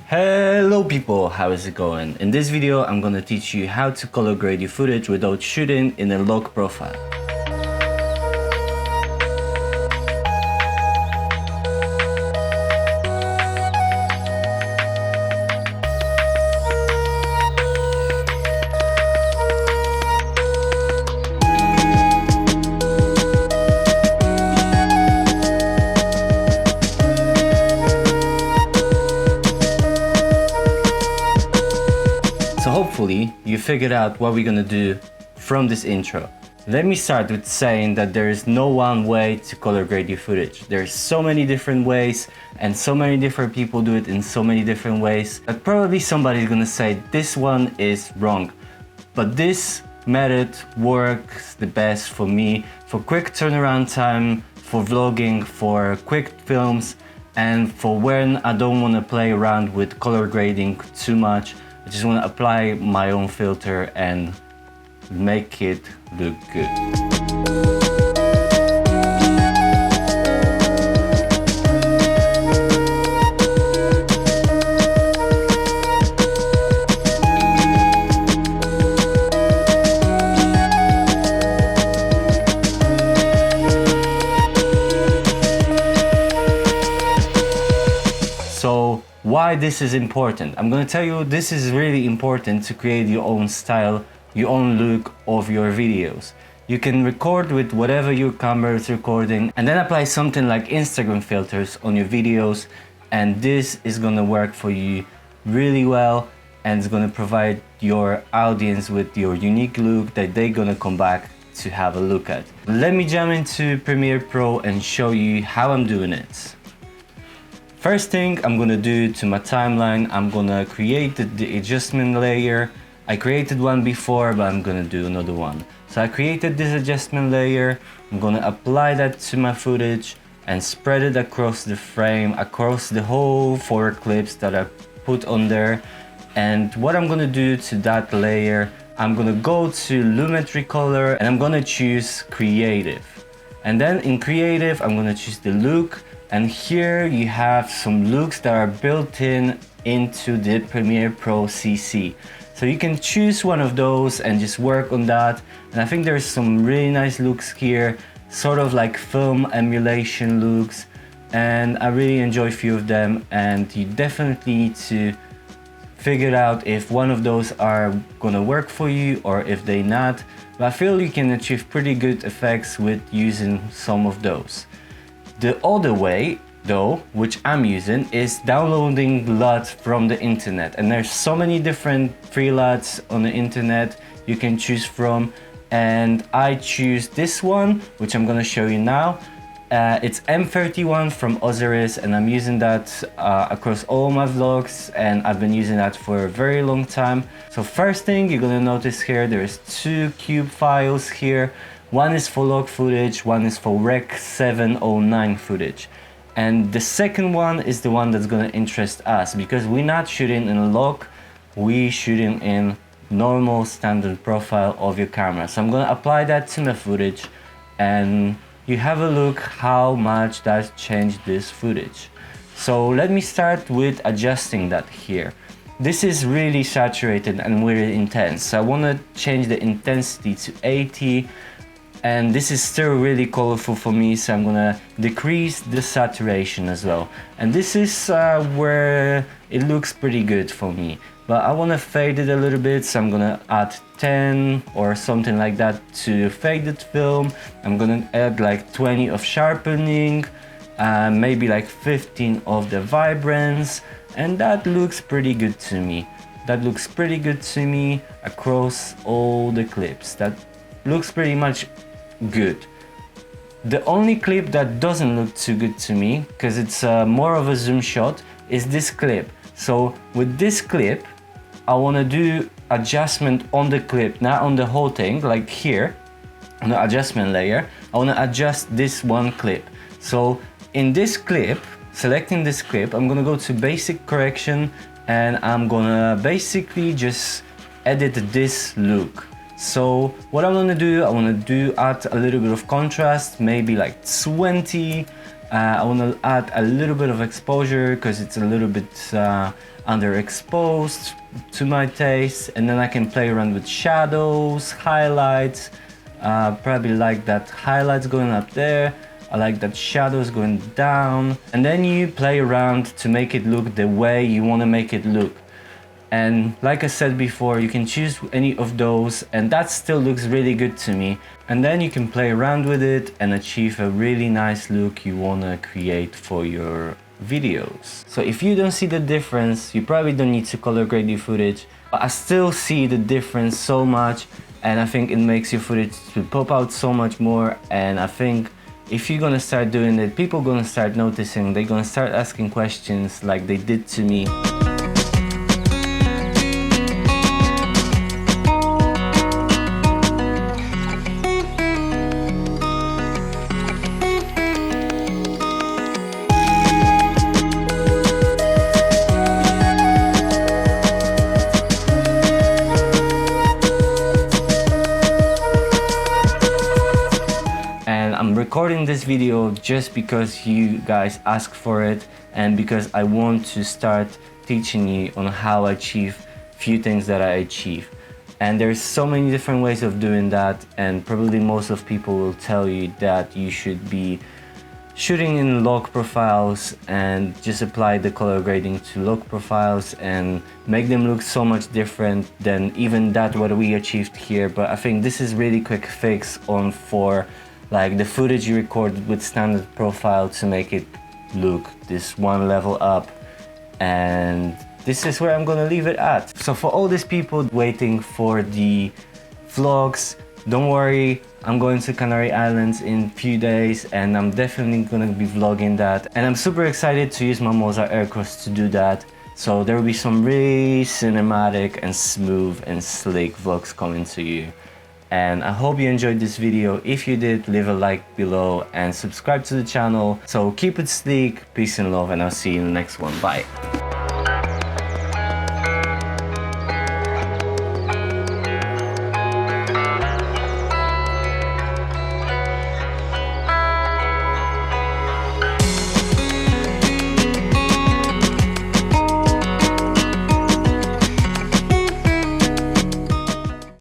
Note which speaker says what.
Speaker 1: Hello people, how is it going? In this video I'm gonna teach you how to color grade your footage without shooting in a log profile. So hopefully you figured out what we're gonna do from this intro. Let me start with saying that there is no one way to color grade your footage. There's so many different ways and so many different people do it in so many different ways that probably somebody's gonna say this one is wrong. But this method works the best for me for quick turnaround time, for vlogging, for quick films, and for when I don't want to play around with color grading too much. I just want to apply my own filter and make it look good. So why this is important? I'm gonna tell you this is really important to create your own style, your own look of your videos. You can record with whatever your camera is recording and then apply something like Instagram filters on your videos, and this is gonna work for you really well and it's gonna provide your audience with your unique look that they're gonna come back to have a look at. Let me jump into Premiere Pro and show you how I'm doing it. First thing I'm gonna do to my timeline, I'm gonna create the adjustment layer. I created one before, but I'm gonna do another one. So I created this adjustment layer. I'm gonna apply that to my footage and spread it across the frame, across the whole 4 clips that I put on there. And what I'm gonna do to that layer, I'm gonna go to Lumetri Color and I'm gonna choose Creative. And then in Creative, I'm gonna choose the look. And here you have some looks that are built in into the Premiere Pro CC. So you can choose one of those and just work on that. And I think there's some really nice looks here, sort of like film emulation looks. And I really enjoy a few of them, and you definitely need to figure out if one of those are gonna work for you or if they're not. But I feel you can achieve pretty good effects with using some of those. The other way, though, which I'm using, is downloading LUT from the internet. And there's so many different free LUTs on the internet you can choose from. And I choose this one, which I'm gonna show you now. It's M31 from Osiris, and I'm using that across all my vlogs, and I've been using that for a very long time. So first thing you're gonna notice here, there's 2 cube files here. One is for log footage, one is for Rec 709 footage. And the second one is the one that's gonna interest us, because we're not shooting in a log, we're shooting in normal standard profile of your camera. So I'm gonna apply that to my footage and you have a look how much that changed this footage. So let me start with adjusting that here. This is really saturated and really intense. So I wanna change the intensity to 80. And this is still really colorful for me, so I'm gonna decrease the saturation as well. And this is where it looks pretty good for me. But I wanna fade it a little bit, so I'm gonna add 10 or something like that to faded film. I'm gonna add like 20 of sharpening, maybe like 15 of the vibrance, and that looks pretty good to me. That looks pretty good to me across all the clips. That looks pretty much good. The only clip that doesn't look too good to me, because it's more of a zoom shot, is this clip. So with this clip, I want to do adjustment on the clip, not on the whole thing, like here on the adjustment layer. I want to adjust this one clip. So in this clip, selecting this clip, I'm gonna go to basic correction and I'm gonna basically just edit this look. So what I want to do, add a little bit of contrast, maybe like 20, I want to add a little bit of exposure because it's a little bit underexposed to my taste, and then I can play around with shadows, highlights. Probably like that highlights going up there. I like that shadows going down, and then you play around to make it look the way you want to make it look. And like I said before, you can choose any of those and that still looks really good to me. And then you can play around with it and achieve a really nice look you want to create for your videos. So if you don't see the difference, you probably don't need to color grade your footage, but I still see the difference so much, and I think it makes your footage to pop out so much more. And I think if you're gonna start doing it, people are gonna start noticing, they're gonna start asking questions like they did to me. I'm recording this video just because you guys asked for it, and because I want to start teaching you on how I achieve few things that I achieve. And there's so many different ways of doing that, and probably most of people will tell you that you should be shooting in log profiles and just apply the color grading to log profiles and make them look so much different than even that what we achieved here. But I think this is really quick fix on for like the footage you record with standard profile to make it look this one level up. And this is where I'm gonna leave it at. So for all these people waiting for the vlogs, don't worry, I'm going to Canary Islands in a few days and I'm definitely gonna be vlogging that. And I'm super excited to use my Mozart Aircross to do that. So there will be some really cinematic and smooth and slick vlogs coming to you. And I hope you enjoyed this video. If you did, leave a like below and subscribe to the channel. So keep it sleek, peace and love, and I'll see you in the next one. Bye.